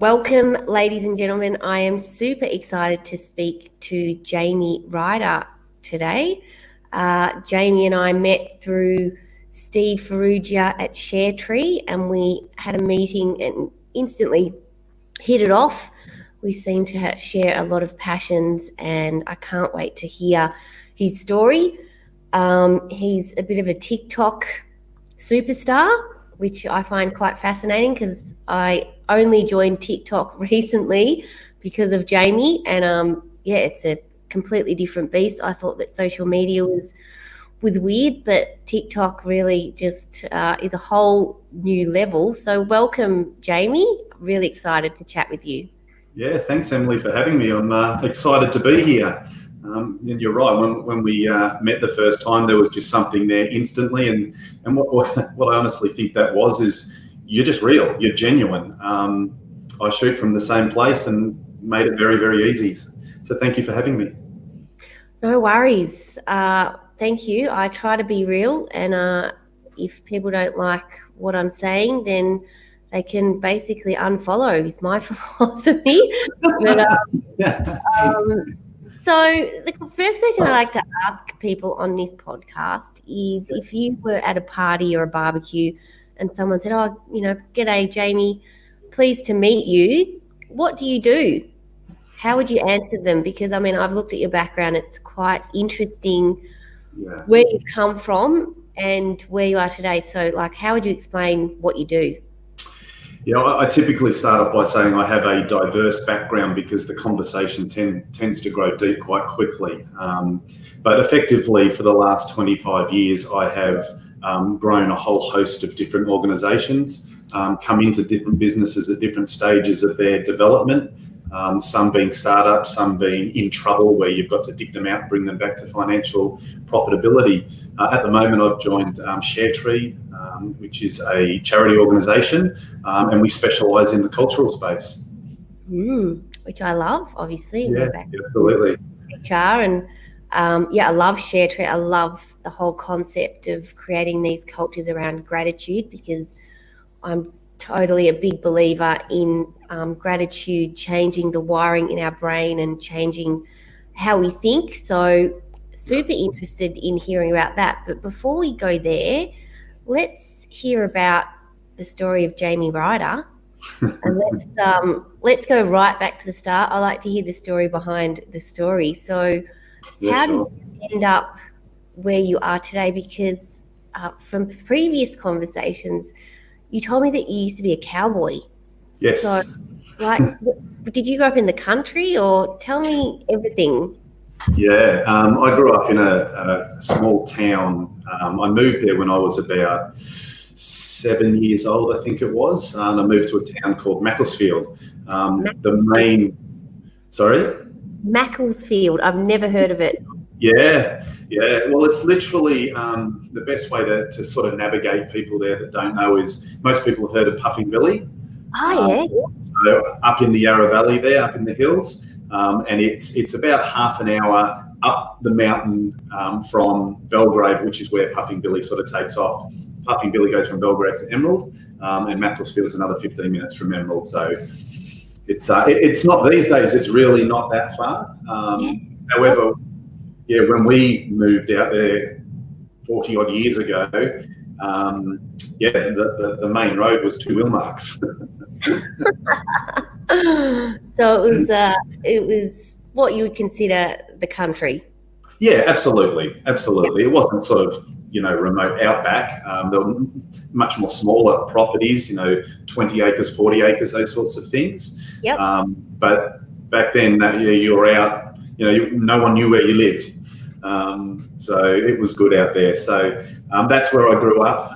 Welcome, ladies and gentlemen. I am super excited to speak to Jamie Ryder today. Jamie and I met through Steve Ferrugia at ShareTree, and we had a meeting and instantly hit it off. We seem to share a lot of passions, and I can't wait to hear his story. He's a bit of a TikTok superstar, which I find quite fascinating because I only joined TikTok recently because of Jamie, and it's a completely different beast. I thought that social media was weird, but TikTok really just is a whole new level. So welcome, Jamie. Really excited to chat with you. Yeah, thanks, Emily, for having me. I'm excited to be here. And you're right. When we met the first time, there was just something there instantly. And what I honestly think that was is you're just real. You're genuine. I shoot from the same place and made it very, very easy. So thank you for having me. No worries. Thank you. I try to be real, and if people don't like what I'm saying, then they can basically unfollow, is my philosophy. But, so the first question I like to ask people on this podcast is, if you were at a party or a barbecue and someone said, "Oh, g'day, Jamie, pleased to meet you," what do you do? How would you answer them? Because, I've looked at your background. It's quite interesting where you've come from and where you are today. So, how would you explain what you do? Yeah, I typically start off by saying I have a diverse background because the conversation tends to grow deep quite quickly. But effectively, for the last 25 years, I have grown a whole host of different organisations, come into different businesses at different stages of their development, some being startups, some being in trouble where you've got to dig them out, bring them back to financial profitability. At the moment, I've joined ShareTree, which is a charity organisation, and we specialise in the cultural space. Which I love, obviously. Yeah, absolutely. HR, and I love ShareTree. I love the whole concept of creating these cultures around gratitude, because I'm totally a big believer in gratitude changing the wiring in our brain and changing how we think. So super interested in hearing about that. But before we go there, let's hear about the story of Jamie Ryder. And let's go right back to the start. I like to hear the story behind the story. So how did you end up where you are today? Because from previous conversations, you told me that you used to be a cowboy. Yes. So, did you grow up in the country, or tell me everything? Yeah, I grew up in a small town. I moved there when I was about 7 years old, I think it was. I moved to a town called Macclesfield. Macclesfield. I've never heard of it. Yeah. Well, it's literally the best way to sort of navigate people there that don't know is, most people have heard of Puffing Billy. So up in the Yarra Valley there, up in the hills, and it's about half an hour up the mountain from Belgrade, which is where Puffing Billy sort of takes off. Puffing Billy goes from Belgrade to Emerald, and Macclesfield's another 15 minutes from Emerald. So it's not, these days, it's really not that far. However, when we moved out there 40 odd years ago, the main road was 2 wheel marks. So it was what you would consider the country. Yeah, absolutely. It wasn't sort of remote outback. There were much more smaller properties, 20 acres, 40 acres, those sorts of things. Yep. But back then, you were out. No one knew where you lived. So it was good out there. So that's where I grew up,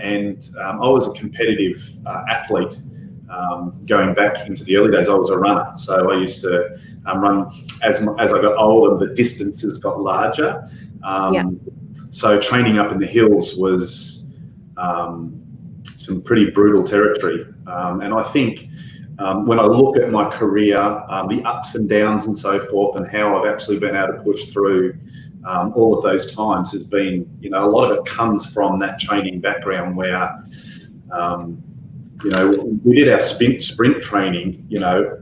and I was a competitive athlete. Going back into the early days, I was a runner. So I used to run as I got older, the distances got larger. So training up in the hills was some pretty brutal territory. And I think when I look at my career, the ups and downs and so forth, and how I've actually been able to push through all of those times has been, a lot of it comes from that training background where we did our sprint training,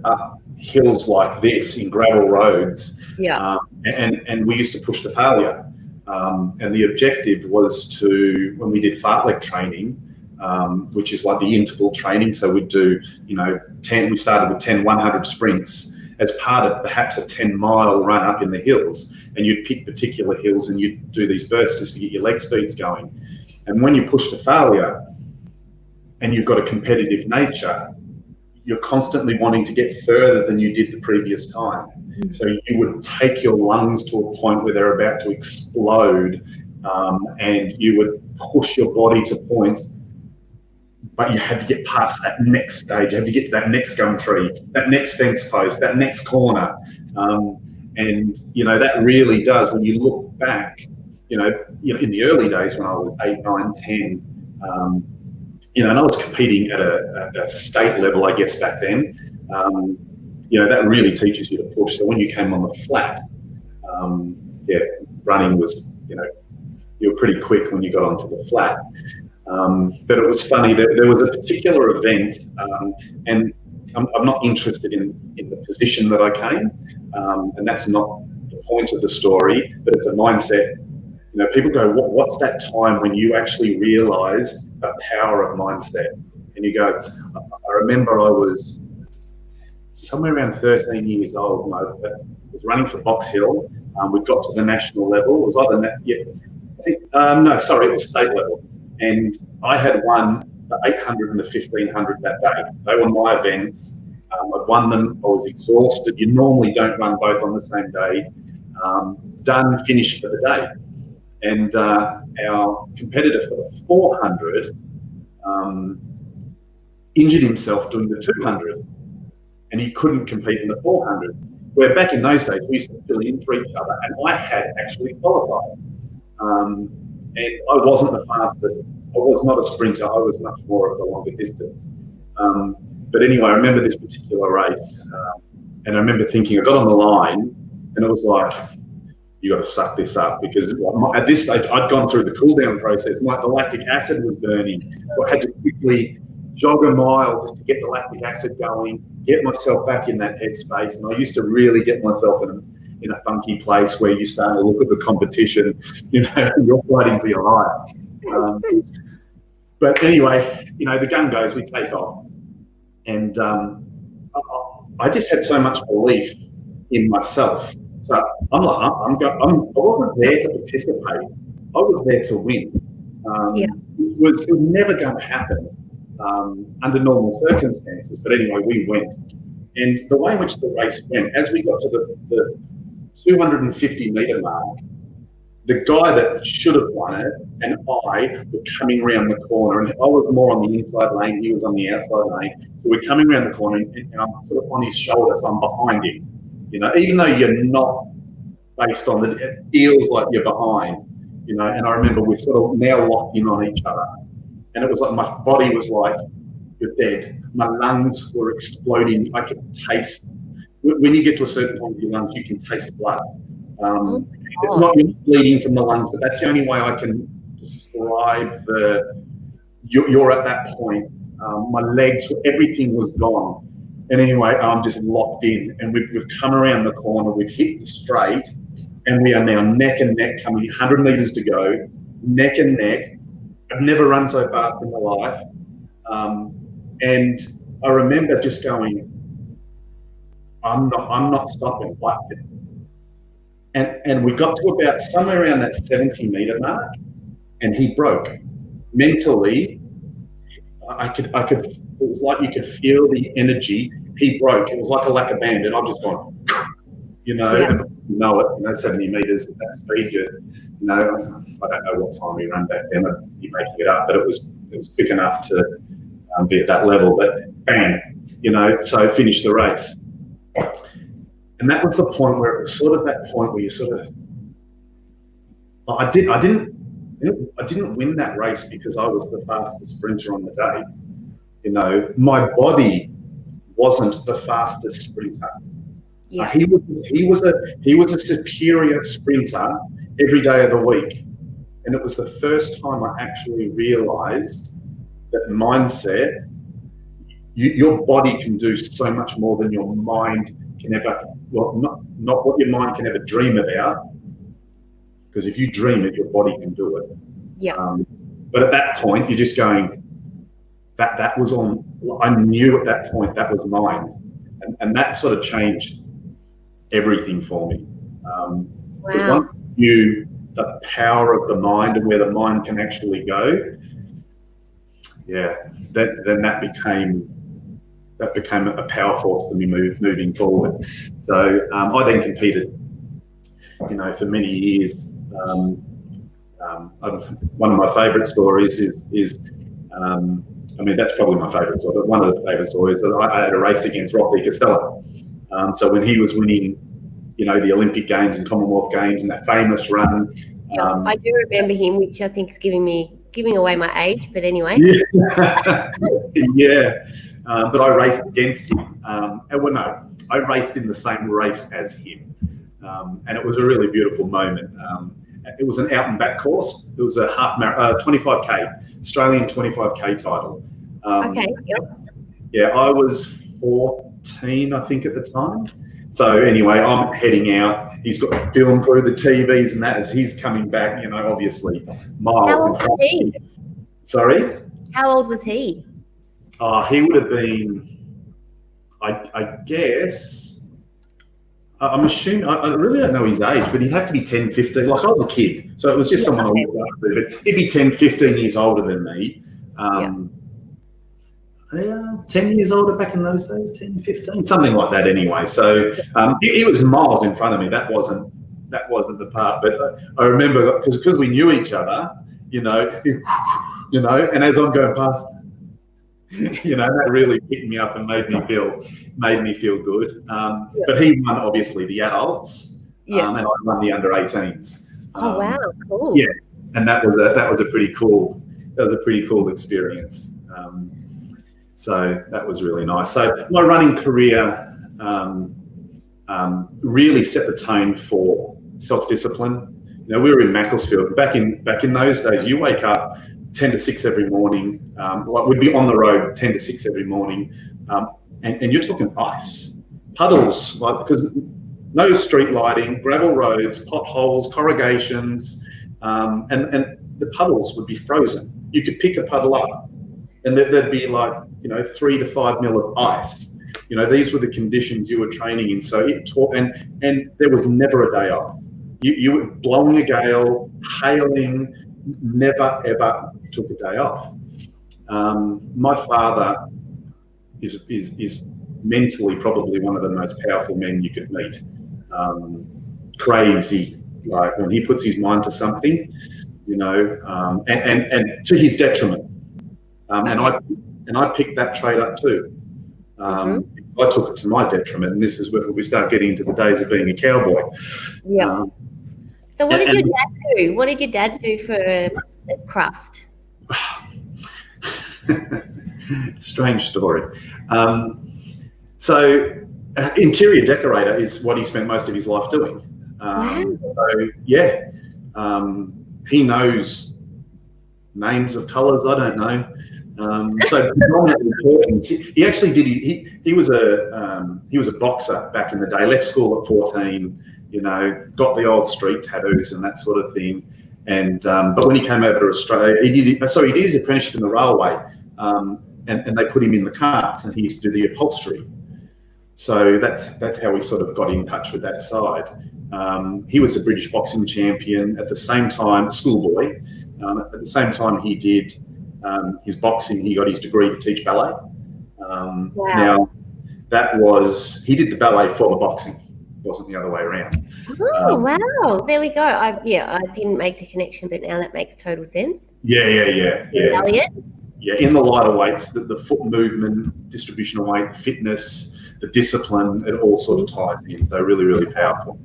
up hills like this in gravel roads. Yeah. And we used to push to failure. And the objective was to, when we did fartlek training, which is like the interval training. So we'd do, we started with 10 100 sprints as part of perhaps a 10-mile run up in the hills. And you'd pick particular hills and you'd do these bursts just to get your leg speeds going. And when you push to failure and you've got a competitive nature, you're constantly wanting to get further than you did the previous time. So you would take your lungs to a point where they're about to explode, and you would push your body to points, but you had to get past that next stage. You had to get to that next gum tree, that next fence post, that next corner. And that really does, when you look back, in the early days when I was 8, 9, 10, and I was competing at a state level, I guess, back then. That really teaches you to push. So when you came on the flat, running was, you were pretty quick when you got onto the flat. But it was funny that there was a particular event, and I'm not interested in the position that I came, and that's not the point of the story, but it's a mindset. People go, what's that time when you actually realise the power of mindset? And you go, I remember I was somewhere around 13 years old, and I was running for Box Hill. We got to the national level. It was either it was state level. And I had won the 800 and the 1500 that day. They were my events. I'd won them. I was exhausted. You normally don't run both on the same day. Done, finished for the day. And our competitor for the 400 injured himself doing the 200, and he couldn't compete in the 400. Where back in those days, we used to fill in for each other, and I had actually qualified. And I wasn't the fastest. I was not a sprinter. I was much more of the longer distance. But anyway, I remember this particular race, and I remember thinking, I got on the line, and it was like, you got to suck this up, because at this stage, I'd gone through the cool down process. The lactic acid was burning, so I had to quickly jog a mile just to get the lactic acid going, get myself back in that headspace. And I used to really get myself in a funky place where you start to look at the competition, you're fighting for your life. But anyway, the gun goes, we take off. And I just had so much belief in myself. So I wasn't there to participate. I was there to win. It was never going to happen under normal circumstances. But anyway, we went. And the way in which the race went, as we got to the 250-metre mark, the guy that should have won it and I were coming around the corner, and I was more on the inside lane, he was on the outside lane. So we're coming around the corner, and I'm sort of on his shoulder, so I'm behind him. Even though you're not based on it, it feels like you're behind. And I remember we're sort of now locked in on each other, and it was like my body was like, "You're dead." My lungs were exploding. I could taste. When you get to a certain point with your lungs, you can taste blood. It's not bleeding from the lungs, but that's the only way I can describe you're at that point. My legs, everything was gone. And anyway, I'm just locked in, and we've come around the corner, we've hit the straight, and we are now neck and neck, coming 100 metres to go, neck and neck. I've never run so fast in my life. And I remember just going, I'm not stopping. And we got to about somewhere around that 70-metre mark, and he broke. Mentally, I could. It was like you could feel the energy. He broke. It was like a lacquer band, and I'm just going, and 70 metres at that speed. I don't know what time we ran back then. I'd be making it up, but it was quick enough to be at that level. But bang, so I finished the race. And that was the point where it was sort of that point where you sort of, I didn't win that race because I was the fastest sprinter on the day. My body wasn't the fastest sprinter. Yeah. He was a superior sprinter every day of the week, and it was the first time I actually realised that mindset your body can do so much more than your mind can ever, well, not what your mind can ever dream about, because if you dream it, your body can do it. Yeah. But at that point, you're just going, that was on, I knew at that point that was mine. And that sort of changed everything for me. Because Wow. once you knew the power of the mind and where the mind can actually go, then that became a power force for me moving forward. So I then competed, for many years. One of my favourite stories is that's probably my favourite story, but one of the favourite stories is I had a race against Rocky Costello. So when he was winning, the Olympic Games and Commonwealth Games and that famous run. I do remember him, which I think is giving away my age, but anyway. Yeah. But I raced against him. I raced in the same race as him. And it was a really beautiful moment. It was an out and back course. It was a half marathon, 25K, Australian 25K title. Okay. Yep. Yeah, I was 14, I think, at the time. So anyway, I'm heading out. He's got the film through the TVs and that as he's coming back, obviously miles. How old was he? Sorry? How old was he? He would have been, I guess, I'm assuming, I really don't know his age, but he'd have to be 10, 15. Like I was a kid, so it was just someone I looked up to. But he'd be 10, 15 years older than me. 10 years older back in those days, 10, 15, something like that anyway. So he was miles in front of me. That wasn't the part. But I remember, because we knew each other, and as I'm going past, that really picked me up and made me feel good. But he won obviously the adults, and I won the under 18s. Oh wow, cool. Yeah, and that was a pretty cool experience. So that was really nice. So my running career really set the tone for self-discipline. We were in Macclesfield back in those days. You wake up 10 to 6 every morning. We'd be on the road 10 to 6 every morning, and you're talking ice, puddles, because no street lighting, gravel roads, potholes, corrugations, and the puddles would be frozen. You could pick a puddle up, and there'd be 3 to 5 mil of ice. These were the conditions you were training in. So it taught, and there was never a day off. You were blowing a gale, hailing, never ever took a day off. My father is mentally probably one of the most powerful men you could meet. Crazy, like when he puts his mind to something, and to his detriment. And I picked that trait up too. I took it to my detriment, and this is where we start getting into the days of being a cowboy. Yeah. So what did your dad do? What did your dad do for a crust? Strange story. So interior decorator is what he spent most of his life doing. Wow. So yeah, he knows names of colours. I don't know. So predominantly important. He actually did. He was a boxer back in the day. Left school at 14. Got the old street tattoos and that sort of thing. And but when he came over to Australia, he did his apprenticeship in the railway, and they put him in the carts, and he used to do the upholstery. So that's how we sort of got in touch with that side. He was a British boxing champion at the same time, schoolboy. At the same time he did his boxing, he got his degree to teach ballet. Wow. Now, he did the ballet for the boxing. It wasn't the other way around. Oh, wow. There we go. I didn't make the connection, but now that makes total sense. Yeah. Elliot? Yeah, in the lighter weights, the foot movement, distribution of weight, fitness, the discipline, it all sort of ties in. So really, really powerful.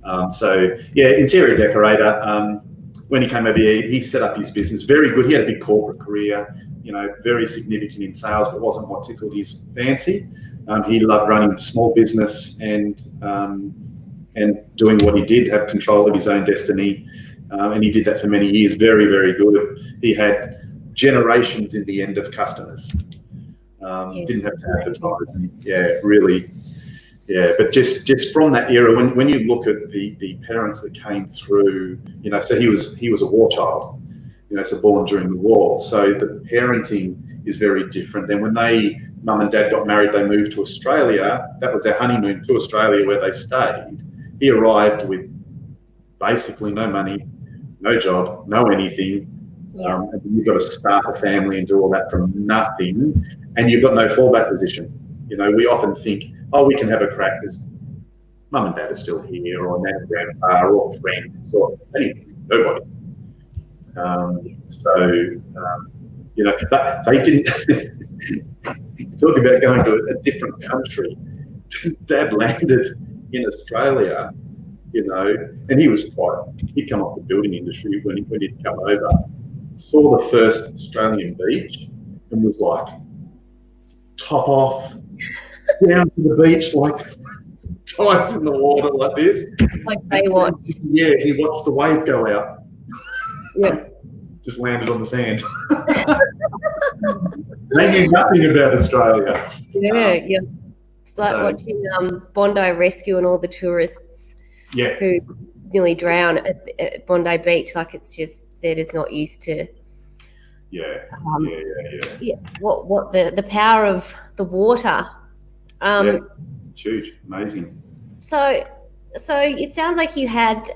Interior decorator. When he came over here, he set up his business. Very good. He had a big corporate career, very significant in sales, but wasn't what tickled his fancy. He loved running a small business and doing what he did, have control of his own destiny. And he did that for many years. Very, very good. He had generations in the end of customers. Didn't have to advertise. And really. Yeah, but just from that era, when you look at the parents that came through, so he was a war child, so born during the war. So the parenting is very different. Then when mum and dad got married, they moved to Australia. That was their honeymoon to Australia, where they stayed. He arrived with basically no money, no job, no anything. And you've got to start a family and do all that from nothing, and you've got no fallback position. We often think, we can have a crack because mum and dad are still here, or nan and grandpa, or friends, or anything. Nobody. They didn't talk about going to a different country. Dad landed in Australia, and he'd come off the building industry when he'd come over, saw the first Australian beach, and was like, top off, down to the beach, like tides in the water like this. Like Baywatch. Yeah, he watched the wave go out. Yeah. Just landed on the sand. They knew nothing about Australia. Yeah. It's like watching Bondi Rescue and all the tourists who nearly drown at Bondi Beach. Like, it's just, they're just not used to. Yeah. What the power of the water. It's huge, amazing. So it sounds like you had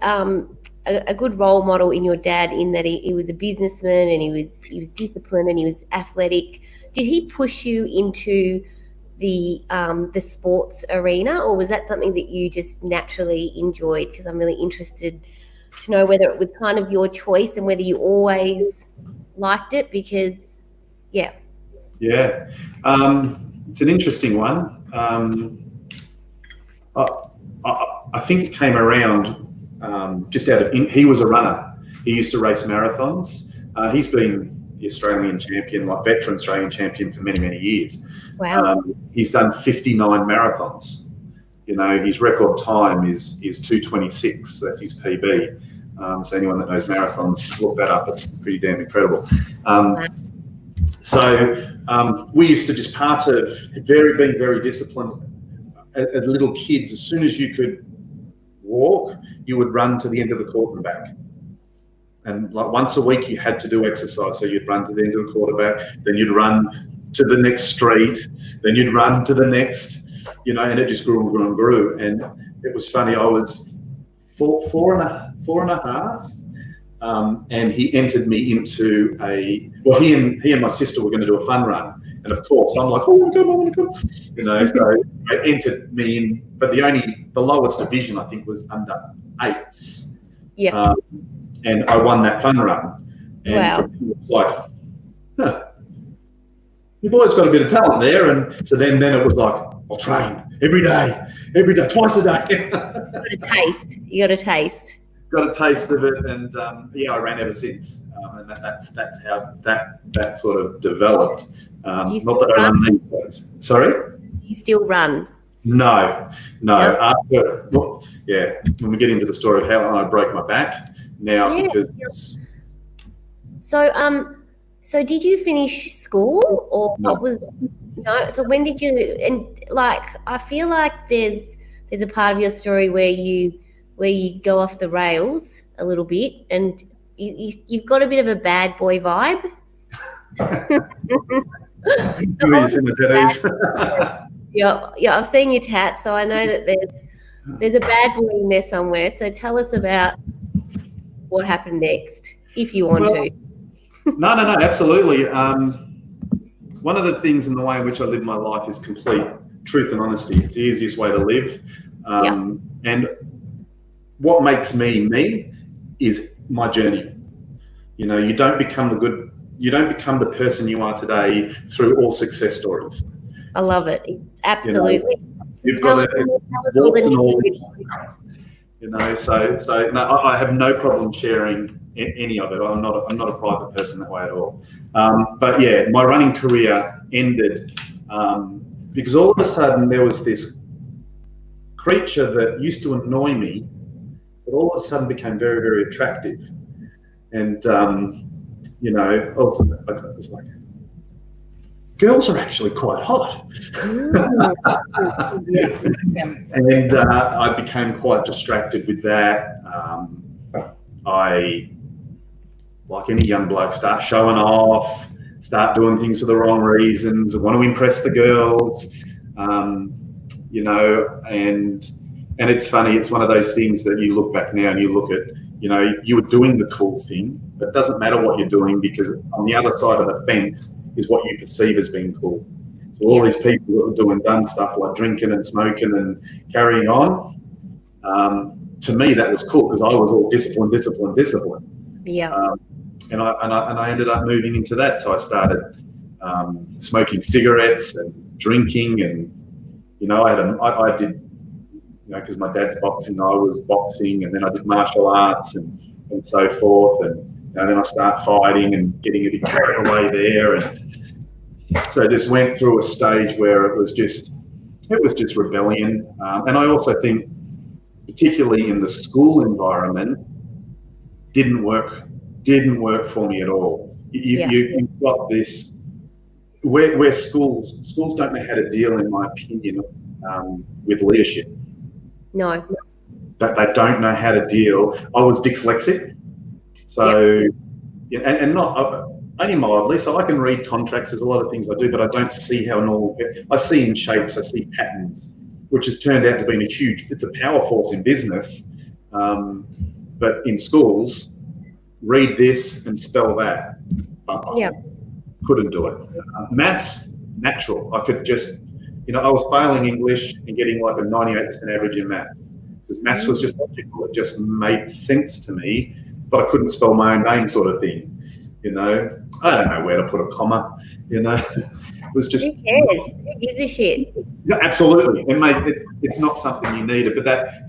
a good role model in your dad, in that he was a businessman, and he was disciplined, and he was athletic. Did he push you into the sports arena, or was that something that you just naturally enjoyed? Because I'm really interested to know whether it was kind of your choice and whether you always liked it, because it's an interesting one. I think it came around just out of he was a runner. He used to race marathons. He's been the Australian champion, like veteran Australian champion, for many years. Wow. He's done 59 marathons. His record time is 2:26. That's his PB. So anyone that knows marathons, look that up. It's pretty damn incredible. We used to just part of being very disciplined. As little kids, as soon as you could walk, you would run to the end of the court and back. And like once a week, you had to do exercise. So you'd run to the end of the court and back, then you'd run to the next street, then you'd run to the next, and it just grew. And it was funny. I was four and a half. And he entered me into he and my sister were going to do a fun run. And of course, I'm like, I want to come. So they entered me in, but the lowest division, I think, was under 8s. Yeah. And I won that fun run. And wow. It was like, you boys got a bit of talent there. And so then it was like, I'll train every day, twice a day. You got a taste. Got a taste of it, and I ran ever since, and that's how that sort of developed. Not that I run these days. Sorry? Do you still run? No. Yep. After, when we get into the story of how I broke my back now, because. So did you finish school, or No. what was? No. So when did you? And like, I feel like there's a part of your story where you go off the rails a little bit, and you've got a bit of a bad boy vibe. Yeah, I've seen your tats, so I know that there's a bad boy in there somewhere. So tell us about what happened next, if you want to. No, absolutely. One of the things in the way in which I live my life is complete truth and honesty. It's the easiest way to live. And what makes me is my journey. You don't become the person you are today through all success stories. I love it. It's absolutely. You've got so no, I have no problem sharing any of it. I'm not a private person that way at all. But my running career ended because all of a sudden there was this creature that used to annoy me, but all of a sudden became very, very attractive. And, I was like, girls are actually quite hot. Yeah. And I became quite distracted with that. I, like any young bloke, start showing off, start doing things for the wrong reasons. I want to impress the girls, you know, and it's funny. It's one of those things that you look back now and you look at, you know, you were doing the cool thing, but it doesn't matter what you're doing, because on the other side of the fence is what you perceive as being cool. So all these people that were doing dumb stuff like drinking and smoking and carrying on, to me that was cool, because I was all discipline. Yeah. And I ended up moving into that. So I started smoking cigarettes and drinking, and you know, I did, you know, because my dad's boxing, I was boxing, and then I did martial arts and so forth, and you know, then I started fighting and getting a bit carried away there, and so I just went through a stage where it was just rebellion, and I also think, particularly in the school environment, didn't work for me at all. You've got this where schools don't know how to deal, in my opinion, with leadership. No. That they don't know how to deal. I was dyslexic, so and not only mildly. So I can read contracts. There's a lot of things I do, but I don't see how normal. I see in shapes. I see patterns, which has turned out to be it's a power force in business, but in schools, read this and spell that. Couldn't do it. Maths, natural. I could just, you know, I was failing English and getting like a 98% average in maths, because maths was just logical. It just made sense to me, but I couldn't spell my own name, sort of thing. You know, I don't know where to put a comma. You know, it was just. Who cares? Who gives a shit? Yeah, absolutely. It's not something you needed, but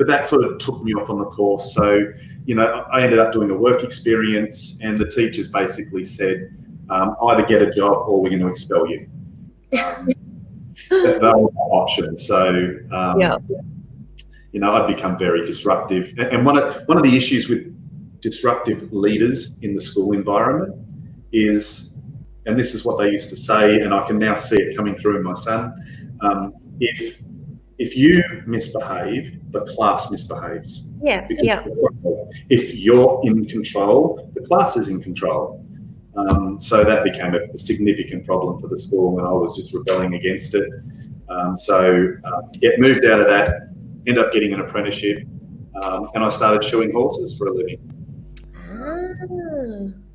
that sort of took me off on the course. So, you know, I ended up doing a work experience, and the teachers basically said, either get a job or we're going to expel you. That was the option. So, you know, I'd become very disruptive. And one of the issues with disruptive leaders in the school environment is, and this is what they used to say, and I can now see it coming through in my son, if you misbehave, the class misbehaves. If you're in control, the class is in control. So that became a significant problem for the school, and I was just rebelling against it. Moved out of that, ended up getting an apprenticeship, and I started shoeing horses for a living.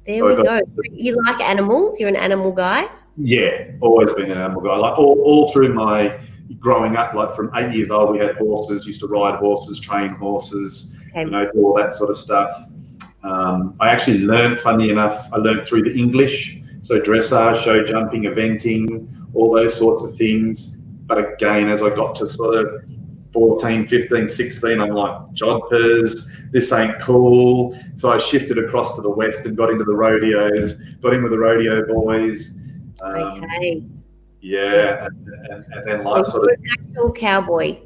There we go. You like animals? You're an animal guy? Yeah, always been an animal guy. Like all through my growing up, like from 8 years old, we had horses, used to ride horses, train horses, you know, do all that sort of stuff. I actually learned, funny enough, I learned through the English, so dressage, show jumping, eventing, all those sorts of things. But again, as I got to sort of 14, 15, 16, I'm like, jodhpurs, this ain't cool. So I shifted across to the West and got into the rodeos, got in with the rodeo boys. Yeah, and then life so sort of... an actual cowboy.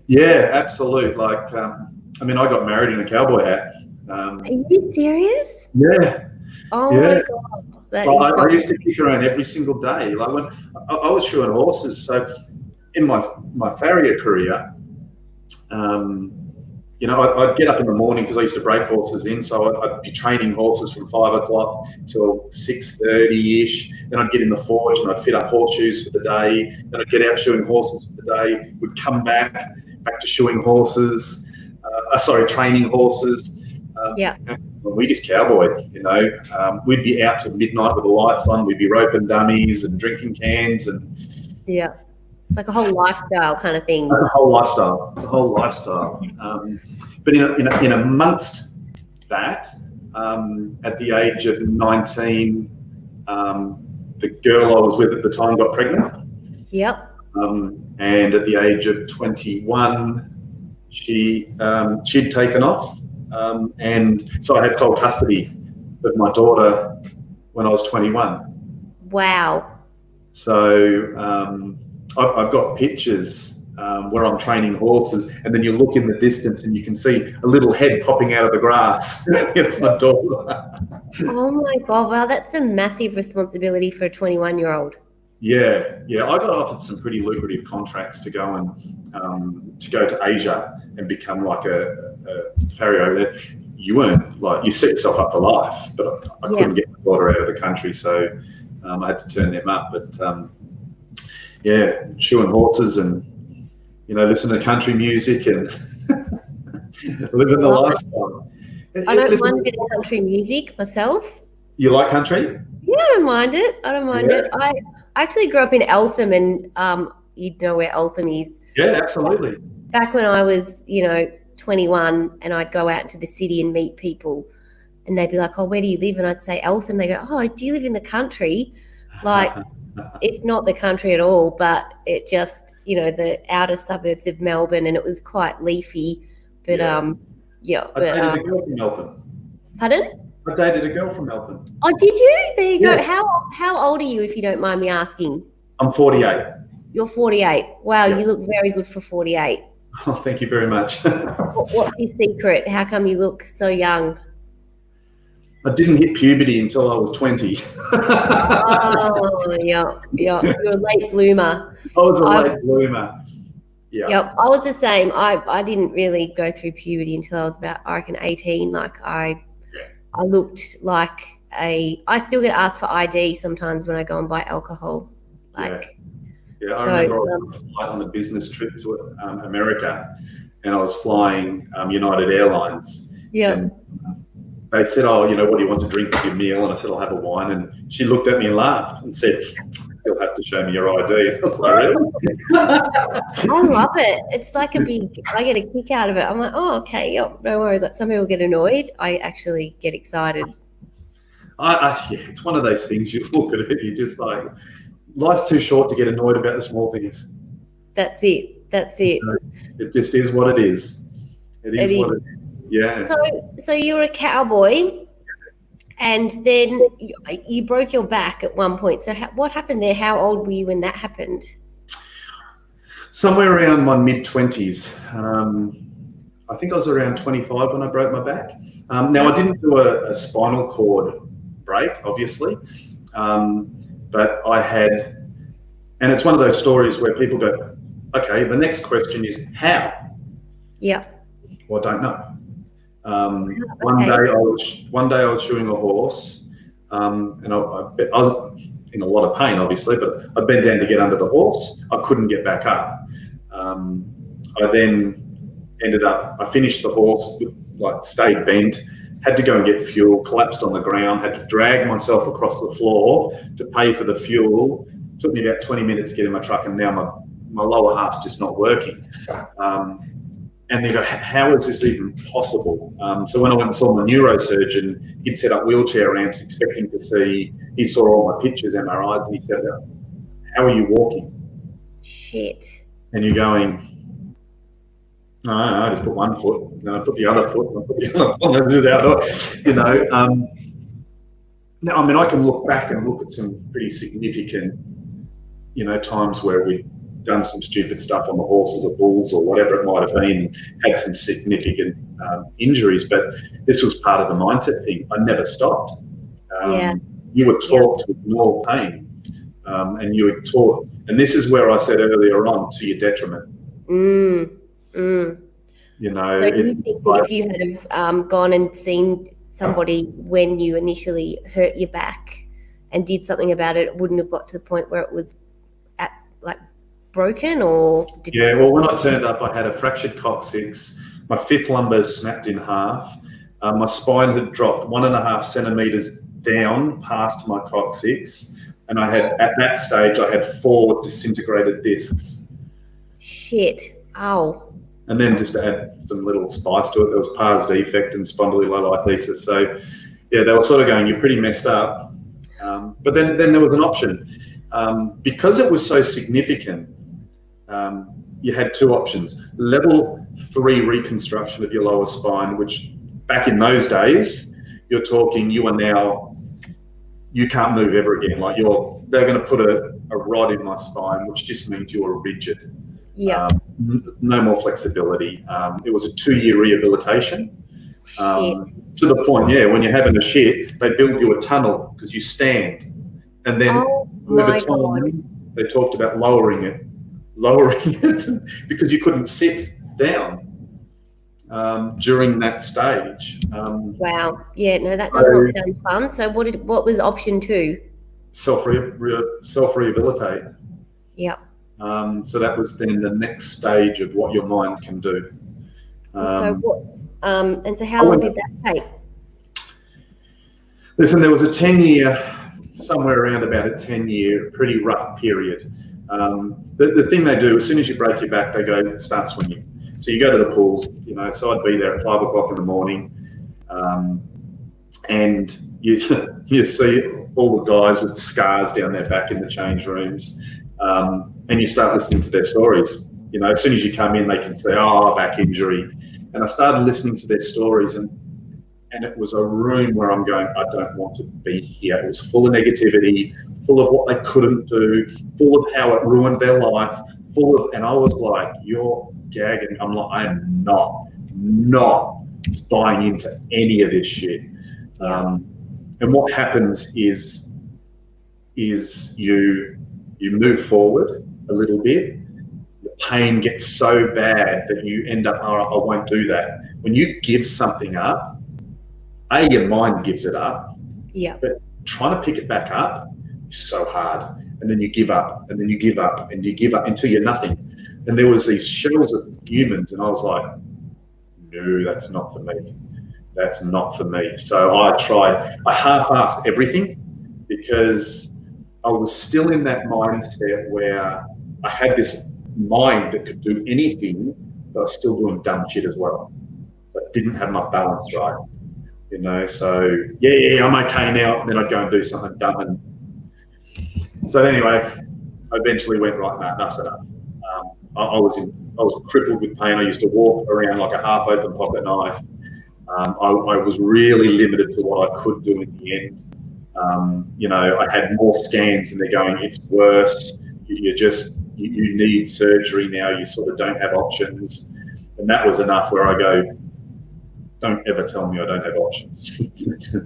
Yeah, absolute. Like, I mean, I got married in a cowboy hat. Are you serious? Yeah. Oh my God. I used to kick around every single day. Like when I was shoeing horses, so in my farrier career, you know, I'd get up in the morning because I used to break horses in, so I'd be training horses from 5 o'clock till 6:30-ish. Then I'd get in the forge and I'd fit up horseshoes for the day. Then I'd get out shoeing horses for the day. We'd come back to shoeing horses, training horses. We just cowboyed, you know. We'd be out till midnight with the lights on. We'd be roping dummies and drinking cans and. Yeah. It's like a whole lifestyle kind of thing. It's a whole lifestyle. But in amongst that, at the age of 19, the girl I was with at the time got pregnant. Yep. And at the age of 21, she'd taken off. And so I had sole custody of my daughter when I was 21. Wow. So I've got pictures where I'm training horses, and then you look in the distance and you can see a little head popping out of the grass. It's my daughter. Oh my God, wow, that's a massive responsibility for a 21-year-old. Yeah, I got offered some pretty lucrative contracts to go and to go to Asia and become like a farrier over there. You weren't like, you set yourself up for life, but I couldn't get my daughter out of the country, so I had to turn them up. But shoeing horses and listen to country music and living the lifestyle. I don't mind a bit of country music myself. You like country? Yeah, I don't mind it. I actually grew up in Eltham, and you know where Eltham is. Yeah, absolutely. Back when I was, 21, and I'd go out into the city and meet people, and they'd be like, "Oh, where do you live?" And I'd say Eltham. They go, "Oh, do you live in the country?" Like, it's not the country at all, but it just, the outer suburbs of Melbourne, and it was quite leafy. But I dated a girl from Eltham. Pardon? I dated a girl from Eltham. Oh, did you? There you go. Yeah. How old are you, if you don't mind me asking? I'm 48. You're 48. Wow, Yeah. You look very good for 48. Oh, thank you very much. What's your secret? How come you look so young? I didn't hit puberty until I was 20. Oh, yeah. You're a late bloomer. I was a late bloomer. Yeah. Yep, I was the same. I didn't really go through puberty until I was about, I reckon, 18. Like, I looked like I still get asked for ID sometimes when I go and buy alcohol. Like, I remember I was on a business trip to America, and I was flying United Airlines. Yeah. And they said, "Oh, what do you want to drink with your meal?" And I said, "I'll have a wine." And she looked at me and laughed and said, "You'll have to show me your ID." I was like, "Really?" I love it. It's like I get a kick out of it. I'm like, "Oh, okay, yep, no worries." Like, some people get annoyed. I actually get excited. It's one of those things. You look at it, you're just like, life's too short to get annoyed about the small things. That's it. It just is what it is. It is what it is. Yeah. So you were a cowboy, and then you broke your back at one point. So what happened there? How old were you when that happened? Somewhere around my mid-20s. I think I was around 25 when I broke my back. Now, I didn't do a spinal cord break, obviously, but I had, and it's one of those stories where people go, okay, the next question is how? Yeah. Well, I don't know. One day I was shoeing a horse, and I was in a lot of pain, obviously, but I bent down to get under the horse. I couldn't get back up. I then I finished the horse, stayed bent, had to go and get fuel, collapsed on the ground, had to drag myself across the floor to pay for the fuel. It took me about 20 minutes to get in my truck, and now my lower half's just not working. And they go, how is this even possible? So when I went and saw my neurosurgeon, he'd set up wheelchair ramps expecting to see, he saw all my pictures, MRIs, and he said, how are you walking? Shit. And you're going, no, I just put one foot, I put the other foot, I put the other foot, I do the other, Now, I mean, I can look back and look at some pretty significant, times where we've done some stupid stuff on the horses or bulls or whatever it might have been, had some significant injuries, but this was part of the mindset thing. I never stopped. You were taught to ignore pain, and you were taught, and this is where I said earlier on, to your detriment. So do you think that if you had gone and seen somebody when you initially hurt your back and did something about it, it wouldn't have got to the point where it was broken, or? Well, when I turned up, I had a fractured coccyx. My fifth lumbar snapped in half. My spine had dropped 1.5 centimeters down past my coccyx, and at that stage, I had 4 disintegrated discs. Shit! Ow! And then just to add some little spice to it, there was pars defect and spondylolisthesis. So, they were sort of going, you're pretty messed up. But then there was an option. Because it was so significant, you had 2 options. Level 3 reconstruction of your lower spine, which back in those days, you're talking, you can't move ever again. They're going to put a rod in my spine, which just means you're rigid. Yeah. No more flexibility. It was a 2-year rehabilitation. To the point, when you're having a shit, they build you a tunnel because you stand. And then My God. They talked about lowering it because you couldn't sit down during that stage. Wow. Yeah, no, that does not sound fun. So what was option 2? Self-rehabilitate. Yeah. So that was then the next stage of what your mind can do. And so how long did that take? Listen, there was a 10-year, somewhere around about a 10-year, pretty rough period. The thing they do, as soon as you break your back, they go start swinging. So you go to the pools, so I'd be there at 5 o'clock in the morning, and you see all the guys with scars down their back in the change rooms, and you start listening to their stories. As soon as you come in, they can say, "Oh, back injury," and I started listening to their stories, and it was a room where I'm going, I don't want to be here. It was full of negativity, full of what they couldn't do, full of how it ruined their life, and I was like, you're gagging. I'm like, I am not buying into any of this shit. And what happens is you move forward a little bit. The pain gets so bad that you end up, all right, I won't do that. When you give something up, your mind gives it up. Yeah. But trying to pick it back up is so hard. And then you give up, and then you give up, and you give up until you're nothing. And there was these shells of humans, and I was like, no, that's not for me. That's not for me. So I half-assed everything because I was still in that mindset where I had this mind that could do anything, but I was still doing dumb shit as well. So I didn't have my balance right. So yeah, I'm okay now. And then I'd go and do something dumb. And so anyway, I eventually went, right, no, enough's enough. I was crippled with pain. I used to walk around like a half-open pocket knife. I was really limited to what I could do in the end. I had more scans, and they're going, it's worse. You need surgery now. You sort of don't have options. And that was enough where I go, don't ever tell me I don't have options.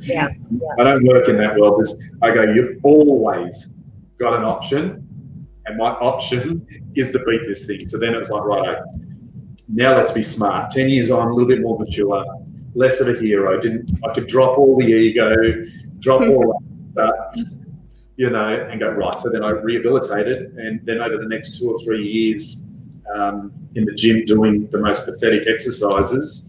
Yeah. I don't work in that world. I go, you've always got an option, and my option is to beat this thing. So then it was like, right, now let's be smart. 10 years on, a little bit more mature, less of a hero. I could drop all the ego, drop all that stuff, and go, right. So then I rehabilitated, and then over the next 2 or 3 years in the gym doing the most pathetic exercises,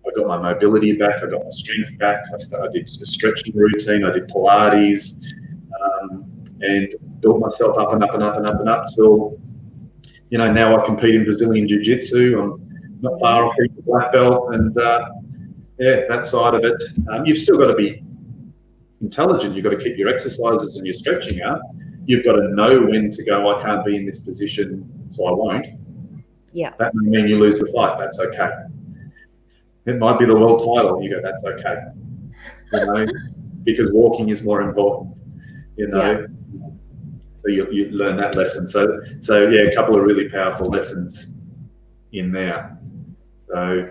I got my mobility back, I got my strength back, I did a stretching routine, I did Pilates, and built myself up and up and up and up and up till, now I compete in Brazilian Jiu-Jitsu. I'm not far off being a black belt, and that side of it. You've still got to be intelligent. You've got to keep your exercises and your stretching up. You've got to know when to go, I can't be in this position, so I won't. Yeah. That may mean you lose the fight. That's okay. It might be the world title. You go, that's okay. Because walking is more important, Yeah. So you learn that lesson. So yeah, a couple of really powerful lessons in there. So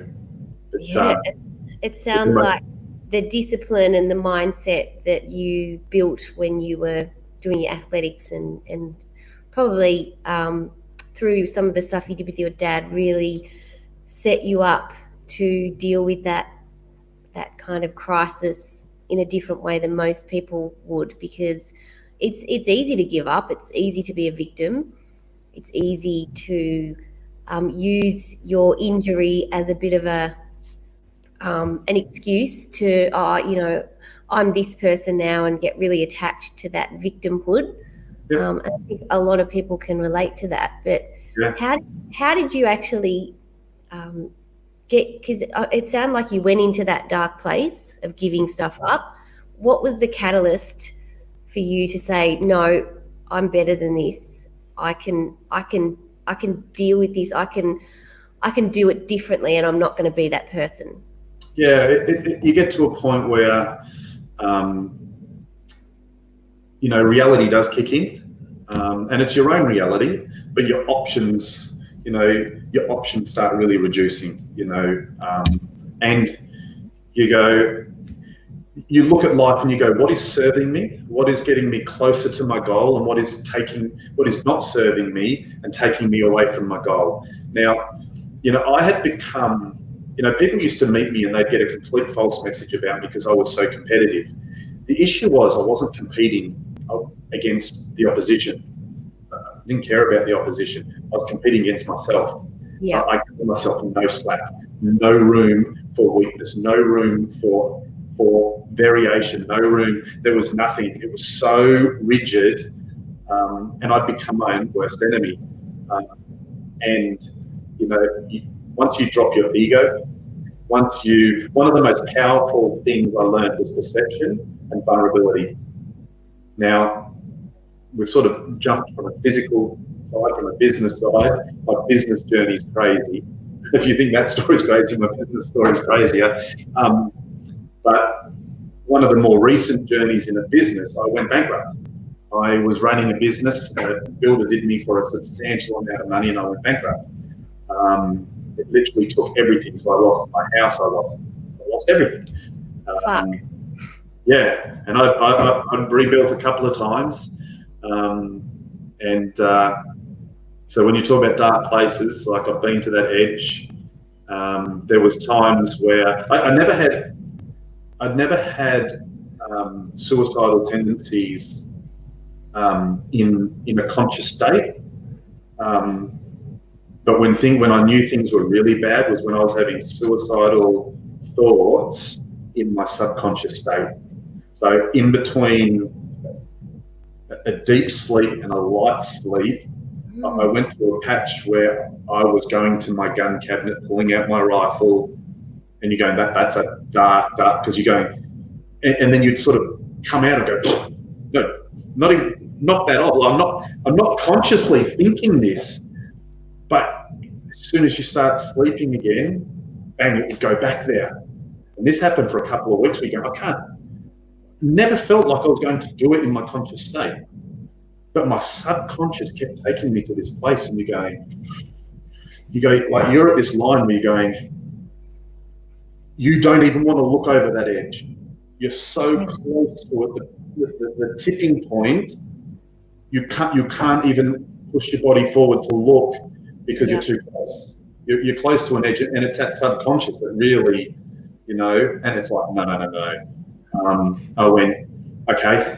it sounds like the discipline and the mindset that you built when you were doing your athletics and probably through some of the stuff you did with your dad really set you up to deal with that kind of crisis in a different way than most people would, because it's easy to give up. It's easy to be a victim. It's easy to use your injury as a bit of an excuse to, I'm this person now, and get really attached to that victimhood. Yeah. I think a lot of people can relate to that. But how did you actually because it sounded like you went into that dark place of giving stuff up. What was the catalyst for you to say, no, I'm better than this. I can deal with this. I can do it differently, and I'm not going to be that person. Yeah, you get to a point where, reality does kick in, and it's your own reality, but your options, start really reducing, and you go, you look at life and you go, what is serving me? What is getting me closer to my goal? And what is not serving me and taking me away from my goal? Now, I had become, people used to meet me and they'd get a complete false message about me because I was so competitive. The issue was I wasn't competing against the opposition. I didn't care about the opposition. I was competing against myself. Yeah. So I gave myself no slack, no room for weakness, no room for variation, no room. There was nothing. It was so rigid, and I'd become my own worst enemy. Once you drop your ego, one of the most powerful things I learned was perception and vulnerability. Now, we've sort of jumped from a physical side, from a business side. My business journey is crazy. If you think that story's crazy, my business story is crazier. But one of the more recent journeys in a business, I went bankrupt. I was running a business, a builder did me for a substantial amount of money, and I went bankrupt. It literally took everything. So I lost my house, I lost everything. Fuck. Yeah, and I'd rebuilt a couple of times. So when you talk about dark places, like I've been to that edge, there was times where I'd never had suicidal tendencies in a conscious state. But when I knew things were really bad was when I was having suicidal thoughts in my subconscious state. So in between a deep sleep and a light sleep, I went through a patch where I was going to my gun cabinet, pulling out my rifle, and you're going, that's a dark, because you're going, and then you'd sort of come out and go, no, not even, knock that off. Well, I'm not consciously thinking this, but as soon as you start sleeping again, bang, it would go back there. And this happened for a couple of weeks. We go, never felt like I was going to do it in my conscious state. But my subconscious kept taking me to this place, and you're like, you're at this line where you're going, you don't even want to look over that edge. You're so close to it, the tipping point, you can't even push your body forward to look because you're too close. You're close to an edge, and it's that subconscious that really, and it's like, no. I went, okay.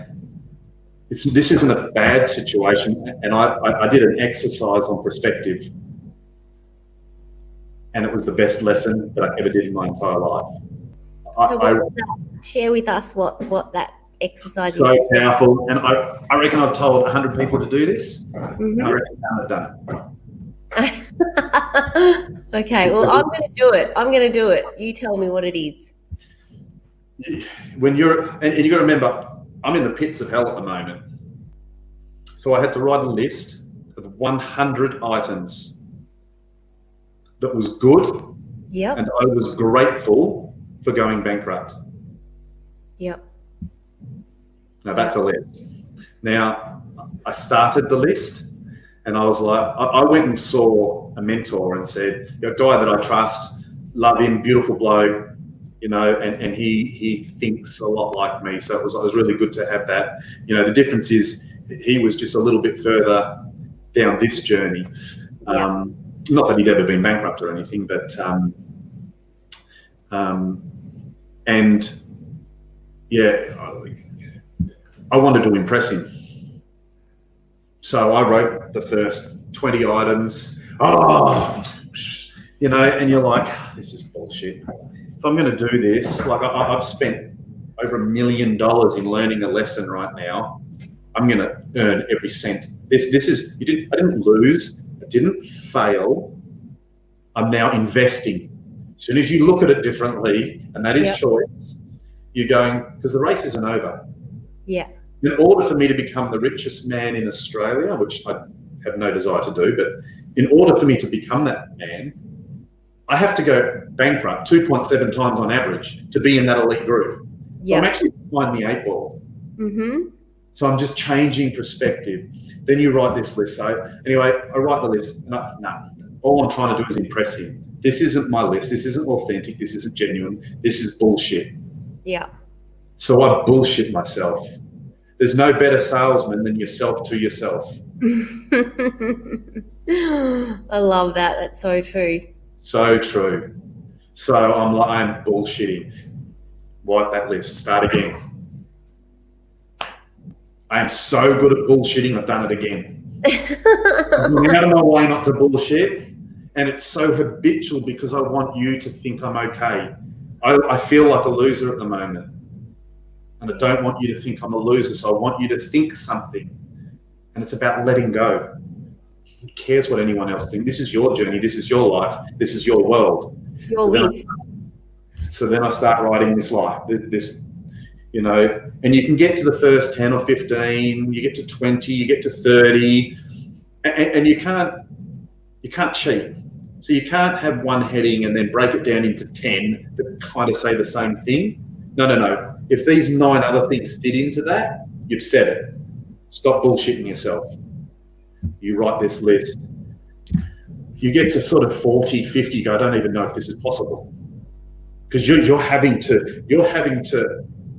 This isn't a bad situation, and I did an exercise on perspective, and it was the best lesson that I ever did in my entire life. Share with us what that exercise is. So powerful, and I reckon I've told 100 people to do this, and I reckon I've done it. Okay, well, I'm going to do it. You tell me what it is. When and you got to remember, I'm in the pits of hell at the moment. So I had to write a list of 100 items that was good. Yep. And I was grateful for going bankrupt. Yep. Now that's a list. Now I started the list, and I was like, I went and saw a mentor and said, a guy that I trust, love him, beautiful bloke, and he thinks a lot like me. So it was really good to have that. The difference is he was just a little bit further down this journey. Not that he'd ever been bankrupt or anything, but I wanted to impress him. So I wrote the first 20 items. And you're like, this is bullshit. If I'm going to do this, like I've spent over $1 million in learning a lesson right now. I'm going to earn every cent. This is, I didn't lose. I didn't fail. I'm now investing. As soon as you look at it differently, and that is choice, you're going, because the race isn't over. Yeah. In order for me to become the richest man in Australia, which I have no desire to do, but in order for me to become that man, I have to go bankrupt 2.7 times on average to be in that elite group. So I'm actually behind the 8 ball. Mm-hmm. So I'm just changing perspective. Then you write this list. So anyway, I write the list. All I'm trying to do is impress him. This isn't my list. This isn't authentic. This isn't genuine. This is bullshit. Yeah. So I bullshit myself. There's no better salesman than yourself to yourself. I love that. That's so true. So true. So I'm bullshitting. Wipe that list. Start again. I am so good at bullshitting, I've done it again. I'm going out of my way not to bullshit, and it's so habitual because I want you to think I'm okay. I feel like a loser at the moment, and I don't want you to think I'm a loser, so I want you to think something, and it's about letting go. Who cares what anyone else thinks? This is your journey, this is your life, this is your world. It's your list. So then I start writing this life, you know, and you can get to the first 10 or 15, you get to 20, you get to 30, and you can't cheat. So you can't have one heading and then break it down into 10 that kind of say the same thing. No. If these 9 other things fit into that, you've said it. Stop bullshitting yourself. You write this list. You get to sort of 40, 50, you go, I don't even know if this is possible. Because you're having to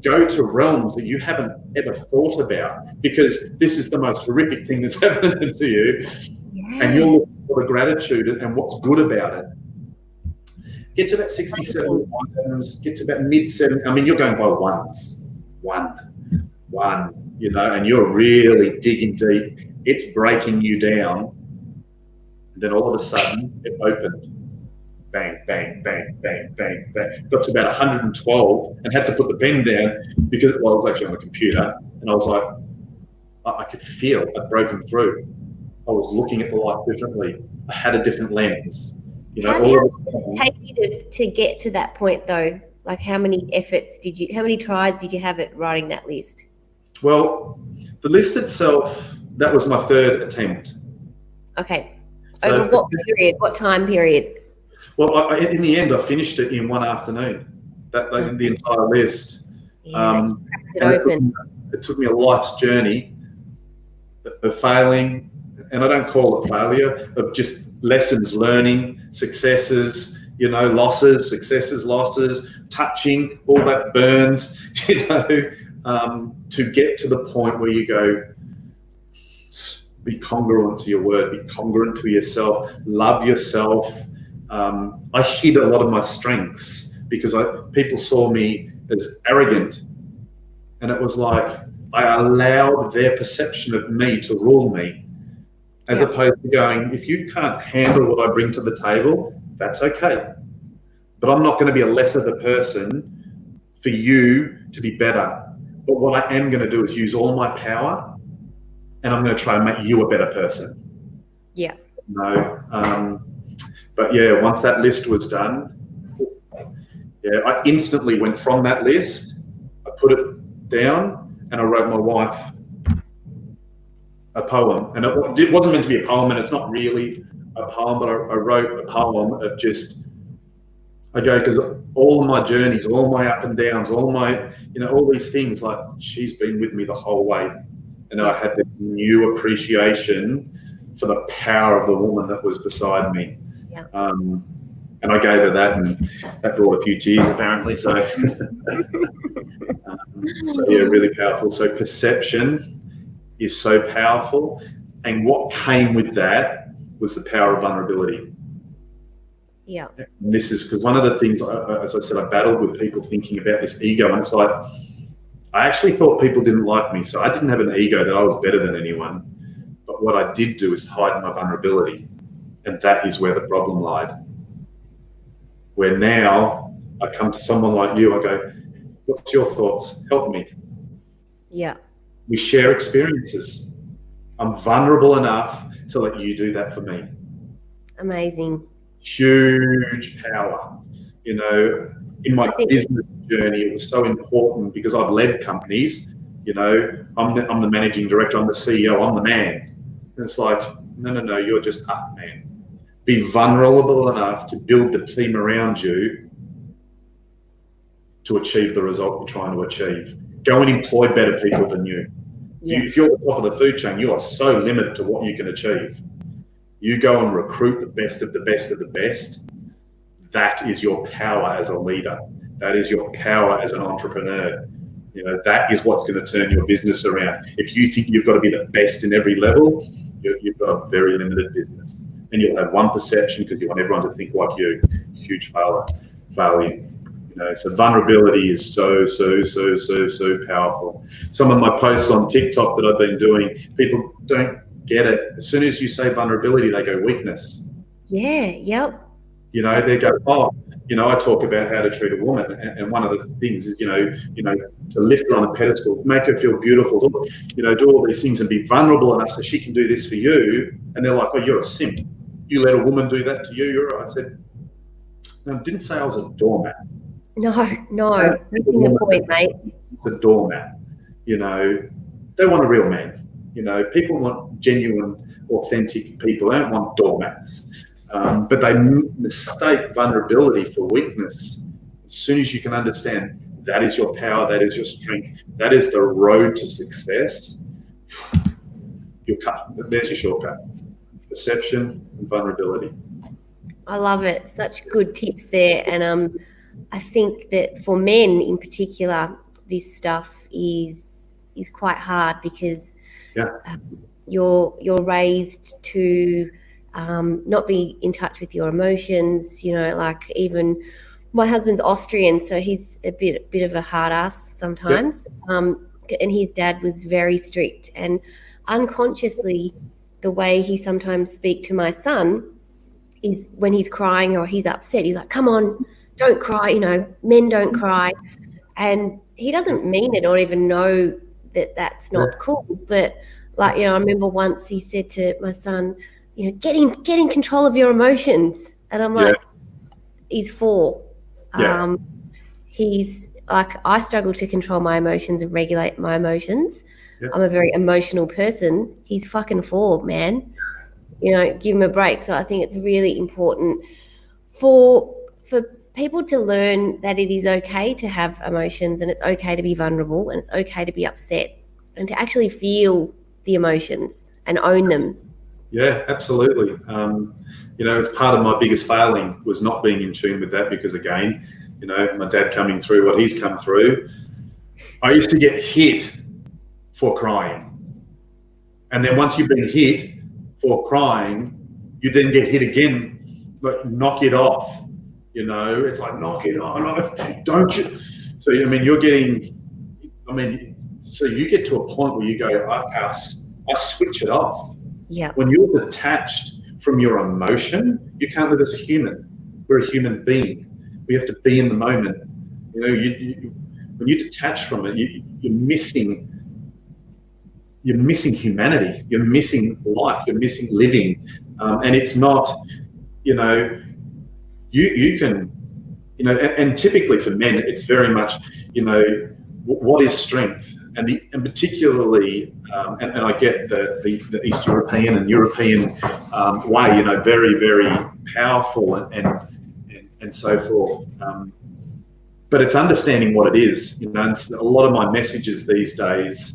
go to realms that you haven't ever thought about, because this is the most horrific thing that's happened to you. Yeah. And you're looking for the gratitude and what's good about it. Get to about 67 items, get to about mid-70. I mean, you're going by ones. One, you know, and you're really digging deep. It's breaking you down. And then all of a sudden, it opened. Bang, bang, bang, bang, bang, bang. Got to about 112 and had to put the pen down because I was actually on the computer, and I was like, I could feel I'd broken through. I was looking at the life differently. I had a different lens. You know, how did it take you to get to that point though? Like how many tries did you have at writing that list? Well, the list itself, that was my 3rd attempt. Okay. Over what period? What time period? Well, in the end, I finished it in one afternoon, the entire list. Yeah, it took me a life's journey of failing, and I don't call it failure, of just lessons, learning, successes, you know, losses, successes, losses, touching, all that burns, you know, to get to the point where you go, be congruent to your word, be congruent to yourself, love yourself. I hid a lot of my strengths because people saw me as arrogant, and it was like I allowed their perception of me to rule me, as opposed to going, if you can't handle what I bring to the table, that's okay, but I'm not going to be a less of a person for you to be better. But what I am going to do is use all my power, and I'm going to try and make you a better person. Yeah. No. But yeah, once that list was done, I instantly went from that list, I put it down, and I wrote my wife a poem. And it wasn't meant to be a poem, and it's not really a poem, but I wrote a poem of just, because all my journeys, all my up and downs, all my, you know, all these things, like, she's been with me the whole way. And I had this new appreciation for the power of the woman that was beside me. Yeah. And I gave her that, and that brought a few tears apparently. So, really powerful. So perception is so powerful, and what came with that was the power of vulnerability. Yeah. And this is because one of the things, as I said, I battled with people thinking about this ego, and it's like, I actually thought people didn't like me, so I didn't have an ego that I was better than anyone. But what I did do is hide my vulnerability, and that is where the problem lied. Where now I come to someone like you, I go, what's your thoughts? Help me. Yeah. We share experiences. I'm vulnerable enough to let you do that for me. Amazing. Huge power. You know, in my business journey, it was so important because I've led companies. You know, I'm the managing director, I'm the CEO, I'm the man. And it's like, no, you're just up, man. Be vulnerable enough to build the team around you to achieve the result you're trying to achieve. Go and employ better people than you. Yeah. If you're at the top of the food chain, you are so limited to what you can achieve. You go and recruit the best of the best of the best. That is your power as a leader. That is your power as an entrepreneur. You know, that is what's going to turn your business around. If you think you've got to be the best in every level, you've got a very limited business. And you'll have one perception because you want everyone to think like you. Huge failure. You know, so vulnerability is so powerful. Some of my posts on TikTok that I've been doing, people don't get it. As soon as you say vulnerability, they go weakness. Yeah, yep. You know, they go, oh, you know, I talk about how to treat a woman, and one of the things is, you know, to lift her on a pedestal, make her feel beautiful, you know, do all these things and be vulnerable enough so she can do this for you. And they're like, oh, you're a simp. You let a woman do that to you. You're right. I said, no, I didn't say I was a doormat. No, missing the point, mate. It's a doormat. You know, they want a real man. You know, people want genuine, authentic people. They don't want doormats. But they mistake vulnerability for weakness. As soon as you can understand that is your power, that is your strength, that is the road to success, you're cut. There's your shortcut. Perception and vulnerability. I love it. Such good tips there. And I think that for men in particular, this stuff is quite hard because you're raised to not be in touch with your emotions. You know, like even my husband's Austrian, so he's a bit of a hard ass sometimes. And his dad was very strict, and unconsciously the way he sometimes speak to my son is when he's crying or he's upset, he's like, come on, don't cry, you know, men don't cry. And he doesn't mean it or even know that that's not cool. But like, you know, I remember once he said to my son, you know, get in control of your emotions. And I'm like, he's 4. He's like, I struggle to control my emotions and regulate my emotions. I'm a very emotional person. He's fucking 4, man. You know, give him a break. So I think it's really important for people to learn that it is okay to have emotions, and it's okay to be vulnerable, and it's okay to be upset, and to actually feel the emotions and own them. Yeah, absolutely. You know, it's part of my biggest failing was not being in tune with that because, again, you know, my dad coming through what he's come through, I used to get hit for crying. And then once you've been hit for crying, you then get hit again, like knock it off. You know, it's like, knock it off, don't you? So, I mean, so you get to a point where you go, okay, I switch it off. Yeah. When you're detached from your emotion, you can't live as a human. We're a human being. We have to be in the moment. You know, when you detach from it, you're missing humanity. You're missing life. You're missing living. And it's not, you know, you can, you know, and typically for men, it's very much, you know, what is strength? And particularly, and I get the East European and European way, you know, very, very powerful and so forth. But it's understanding what it is. You know, and a lot of my messages these days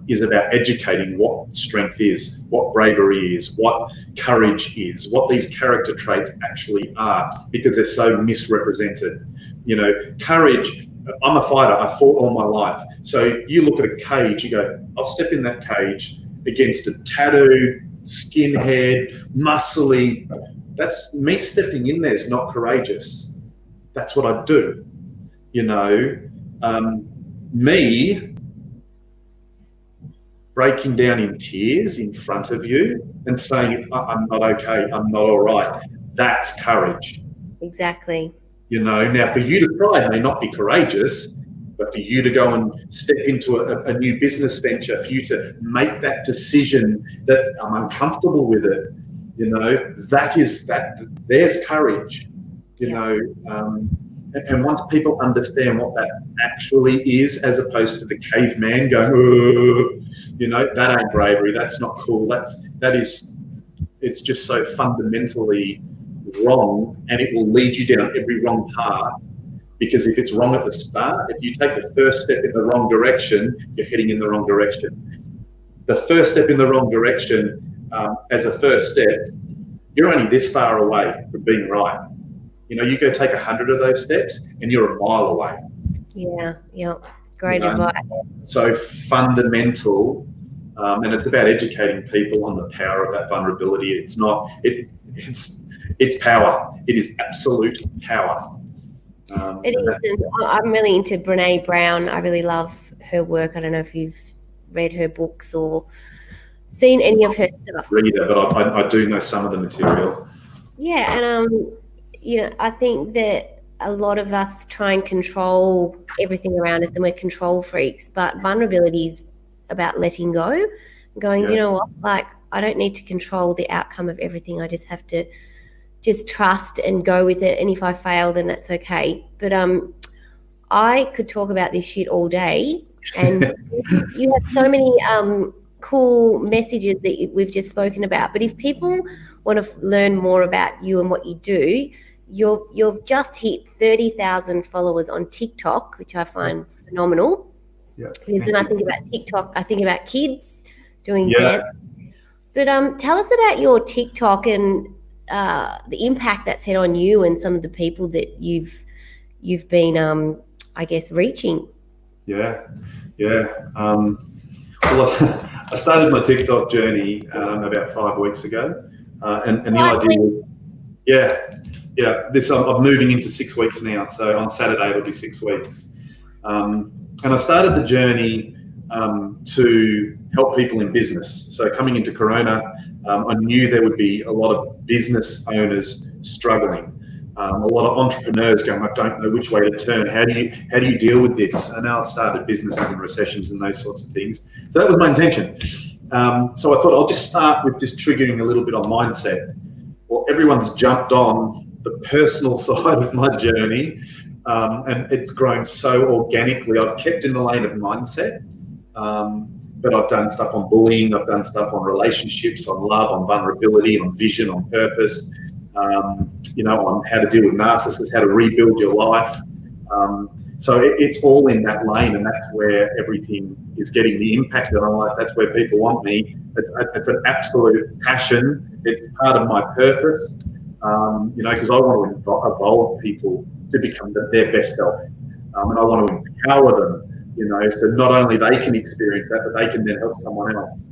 is about educating what strength is, what bravery is, what courage is, what these character traits actually are, because they're so misrepresented. You know, courage. I'm a fighter. I fought all my life. So you look at a cage, you go, I'll step in that cage against a tattooed, skinhead, muscly. That's me stepping in there is not courageous. That's what I do. You know, me breaking down in tears in front of you and saying, I'm not okay, I'm not all right. That's courage. Exactly. You know, now for you to cry may not be courageous, but for you to go and step into a new business venture, for you to make that decision that I'm uncomfortable with it, you know, there's courage, you know. And once people understand what that actually is, as opposed to the caveman going, you know, that ain't bravery, that's not cool, it's just so fundamentally wrong, and it will lead you down every wrong path. Because if it's wrong at the start, if you take the first step in the wrong direction, you're heading in the wrong direction. The first step in the wrong direction, as a first step, you're only this far away from being right. You know, you go take 100 of those steps and you're a mile away. Yeah. Great advice. So fundamental, and it's about educating people on the power of that vulnerability. It's not, it's power. It is absolute power. It is. And I'm really into Brene Brown. I really love her work. I don't know if you've read her books or seen any of her stuff. Reader, but I do know some of the material. Yeah, and I think that a lot of us try and control everything around us, and we're control freaks. But vulnerability is about letting go, going, you know what, like I don't need to control the outcome of everything. I just have to just trust and go with it. And if I fail, then that's okay. But I could talk about this shit all day, and you have so many cool messages that we've just spoken about. But if people want to learn more about you and what you do, you've just hit 30,000 followers on TikTok, which I find phenomenal. Yeah. Because when I think about TikTok, I think about kids doing dance. But tell us about your TikTok and the impact that's had on you and some of the people that you've been, I guess, reaching. Yeah. Well, I started my TikTok journey about 5 weeks ago, and the idea, I'm moving into 6 weeks now. So on Saturday it'll be 6 weeks, and I started the journey to help people in business. So coming into Corona, I knew there would be a lot of business owners struggling. A lot of entrepreneurs going, I don't know which way to turn. How do you deal with this? And now I've started businesses and recessions and those sorts of things. So that was my intention. So I thought I'll just start with just triggering a little bit on mindset. Well, everyone's jumped on the personal side of my journey, and it's grown so organically. I've kept in the lane of mindset, but I've done stuff on bullying. I've done stuff on relationships, on love, on vulnerability, on vision, on purpose. On how to deal with narcissists, how to rebuild your life. So it's all in that lane, and that's where everything is getting the impact that I like. That's where people want me. It's an absolute passion. It's part of my purpose, because I want to evolve people to become their best self. And I want to empower them, so not only they can experience that, but they can then help someone else.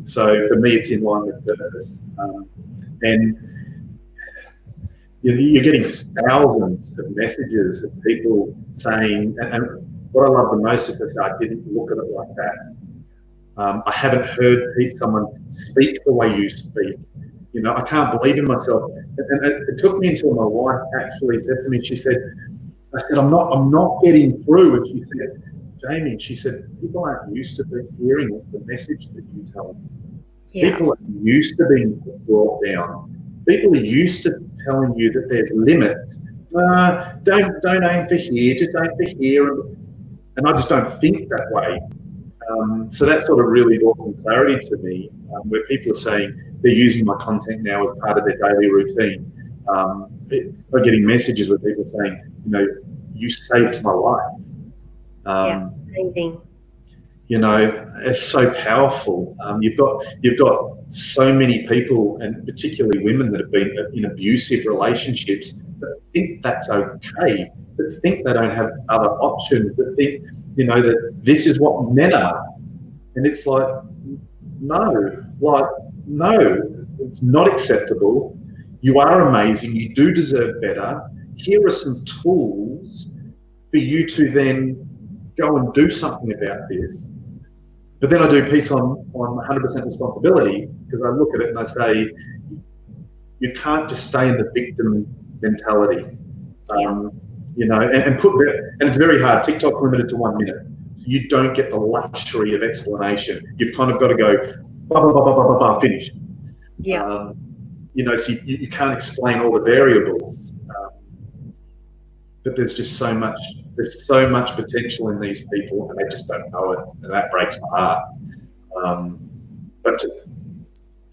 So for me, it's in line with purpose. And you're getting thousands of messages of people saying, and what I love the most is they say, I didn't look at it like that. I haven't heard someone speak the way you speak. I can't believe in myself. And it took me until my wife actually said to me, I said, I'm not getting through. And she said, Jamie, she said, people aren't used to hearing the message that you tell them. Yeah. People are used to being brought down. People are used to telling you that there's limits. Don't aim for here, just aim for here. And I just don't think that way. So that sort of really brought some clarity to me, where people are saying they're using my content now as part of their daily routine. I'm getting messages where people are saying, you saved my life. Amazing. It's so powerful. You've got so many people, and particularly women, that have been in abusive relationships that think that's okay, that think they don't have other options, that think, that this is what men are. And it's like, no, it's not acceptable. You are amazing. You do deserve better. Here are some tools for you to then go and do something about this. But then I do a piece on 100% responsibility, because I look at it and I say, you can't just stay in the victim mentality, and it's very hard. TikTok's limited to 1 minute. So you don't get the luxury of explanation. You've kind of got to go, blah, blah, blah, blah, blah, blah, finish. Yeah. So you can't explain all the variables. But there's just so much potential in these people, and they just don't know it, and that breaks my heart. But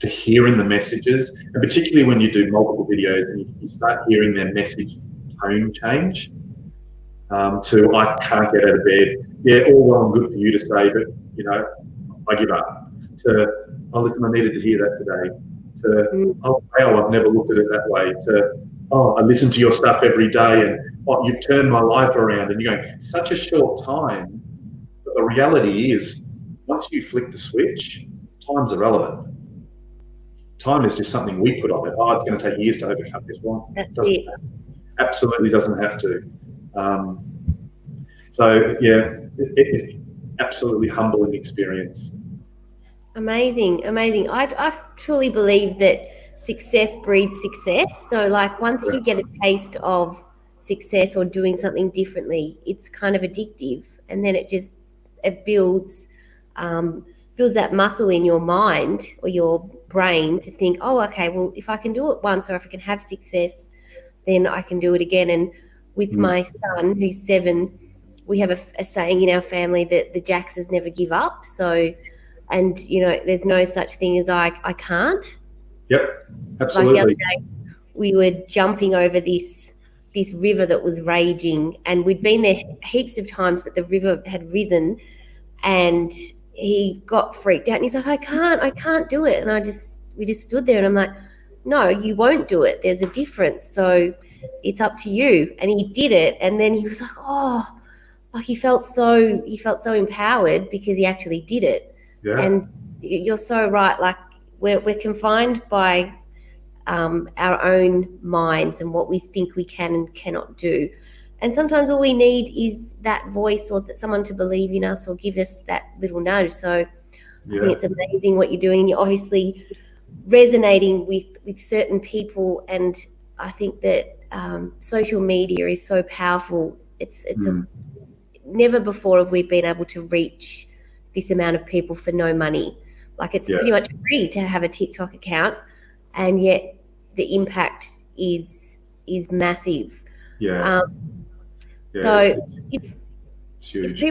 to hearing the messages, and particularly when you do multiple videos and you start hearing their message tone change, to I can't get out of bed. Yeah, all well and good for you to say, but I give up. To listen, I needed to hear that today. To wow, I've never looked at it that way. To I listen to your stuff every day, and oh, you've turned my life around. And you're going, such a short time. But the reality is, once you flick the switch, time's irrelevant. Time is just something we put on it. Oh, it's going to take years to overcome this one. That's it. Absolutely doesn't have to. So yeah, it absolutely humbling experience. Amazing. I truly believe that success breeds success. So like once you get a taste of success or doing something differently, it's kind of addictive, and then it builds that muscle in your mind or your brain to think, oh, okay, well, if I can do it once, or if I can have success, then I can do it again. And with my son, who's 7, we have a saying in our family that the Jackses never give up. So, and there's no such thing as I can't. Yep, absolutely. Like the other day, we were jumping over this river that was raging, and we'd been there heaps of times, but the river had risen, and he got freaked out, and he's like, I can't do it. And we just stood there, and I'm like, no, you won't do it. There's a difference. So it's up to you. And he did it. And then he was like, oh, like he felt so empowered because he actually did it. Yeah. And you're so right. Like we're confined by our own minds and what we think we can and cannot do. And sometimes all we need is that voice or someone to believe in us or give us that little nudge. So I think it's amazing what you're doing. And you're obviously resonating with certain people. And I think that social media is so powerful. It's never before have we been able to reach this amount of people for no money. Like it's pretty much free to have a TikTok account, and yet the impact is massive. Yeah. So it's huge.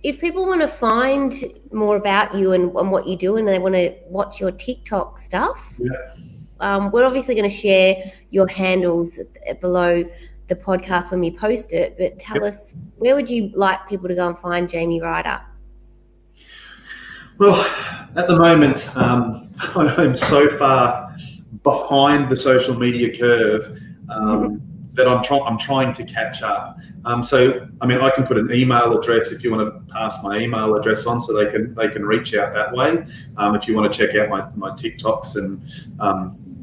if people want to find more about you and what you do, and they want to watch your TikTok stuff, we're obviously going to share your handles below the podcast when we post it. But tell us, where would you like people to go and find Jamie Ryder? Well, at the moment, I'm so far behind the social media curve that I'm trying to catch up. So, I mean, I can put an email address if you want to pass my email address on, so they can reach out that way. If you want to check out my TikToks, and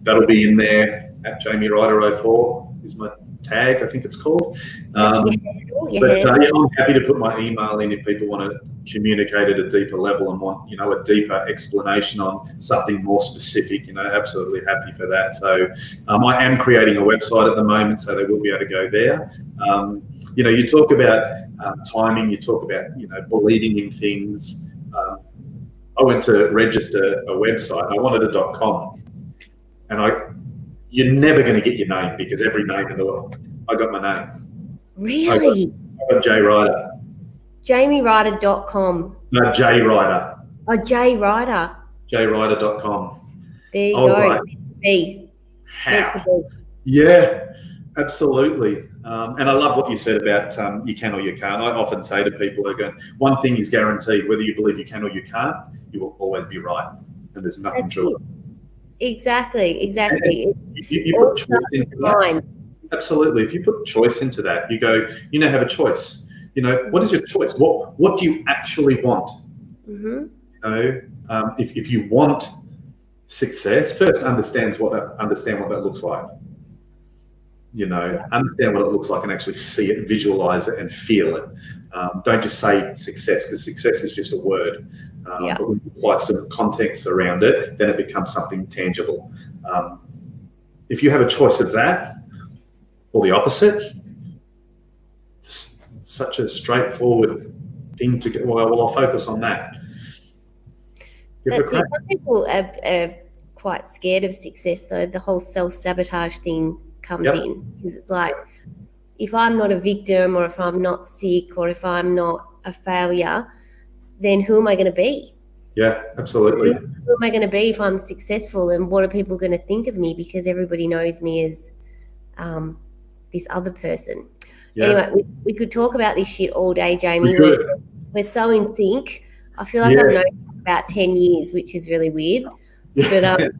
that'll be in there at Jamie Ryder 04 is my tag, I think it's called. I'm happy to put my email in if people want to communicate at a deeper level and want a deeper explanation on something more specific. Absolutely happy for that. So I am creating a website at the moment, so they will be able to go there. You talk about timing, you talk about believing in things. I went to register a website, I wanted a .com, and you're never going to get your name, because every name in the world, I got my name. Really? I got J Ryder. JamieRyder.com. No, J Ryder. Oh, J Ryder. JRyder.com. There you go. Like, meant to be. how? Yeah, absolutely. And I love what you said about you can or you can't. I often say to people, one thing is guaranteed: whether you believe you can or you can't, you will always be right. And there's nothing true. Exactly. You put choice into that. Absolutely. If you put choice into that, you go, have a choice. What is your choice? What do you actually want? If you want success, first understand what that looks like. Understand what it looks like and actually see it, visualize it, and feel it. Don't just say success, because success is just a word. But when you apply some context around it, then it becomes something tangible. If you have a choice of that or the opposite, it's such a straightforward thing to get. Well, I'll focus on that. That's it. Some people are quite scared of success, though. The whole self-sabotage thing comes in, because it's like, if I'm not a victim, or if I'm not sick, or if I'm not a failure, then who am I going to be? Yeah, absolutely. Who am I going to be if I'm successful? And what are people going to think of me? Because everybody knows me as this other person. Yeah. Anyway, we could talk about this shit all day, Jamie. We're so in sync. I feel like I've known you for about 10 years, which is really weird. But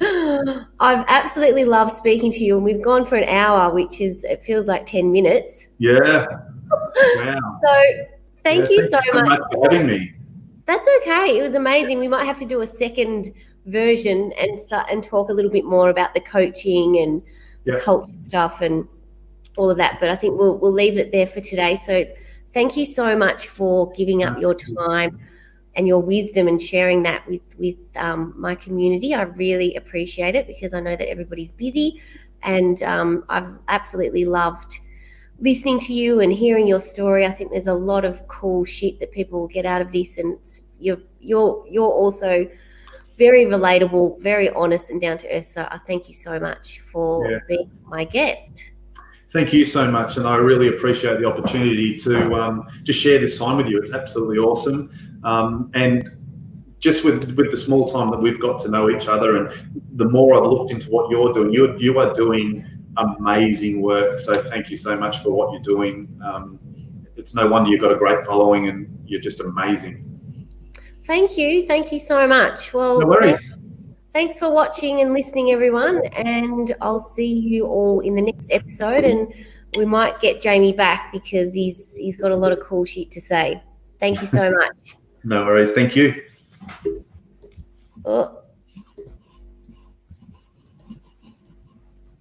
I've absolutely loved speaking to you, and we've gone for an hour, it feels like 10 minutes. Yeah. Wow. So Yeah, thank you thank so you so much. much for having me. That's okay. It was amazing. We might have to do a second version and talk a little bit more about the coaching and the Yep. culture stuff and all of that. But I think we'll leave it there for today. So thank you so much for giving up your time and your wisdom and sharing that with my community. I really appreciate it because I know that everybody's busy, and I've absolutely loved listening to you and hearing your story. I think there's a lot of cool shit that people will get out of this, and you're also very relatable, very honest, and down to earth. So I thank you so much for being my guest. Thank you so much, and I really appreciate the opportunity to just share this time with you. It's absolutely awesome, and just with the small time that we've got to know each other, and the more I've looked into what you're doing, you are doing amazing work. So thank you so much for what you're doing. It's no wonder you've got a great following, and you're just amazing. Thank you so much. Well, no worries. Thanks for watching and listening, everyone, and I'll see you all in the next episode, and we might get Jamie back because he's got a lot of cool shit to say. Thank you so much. No worries. Thank you. Oh.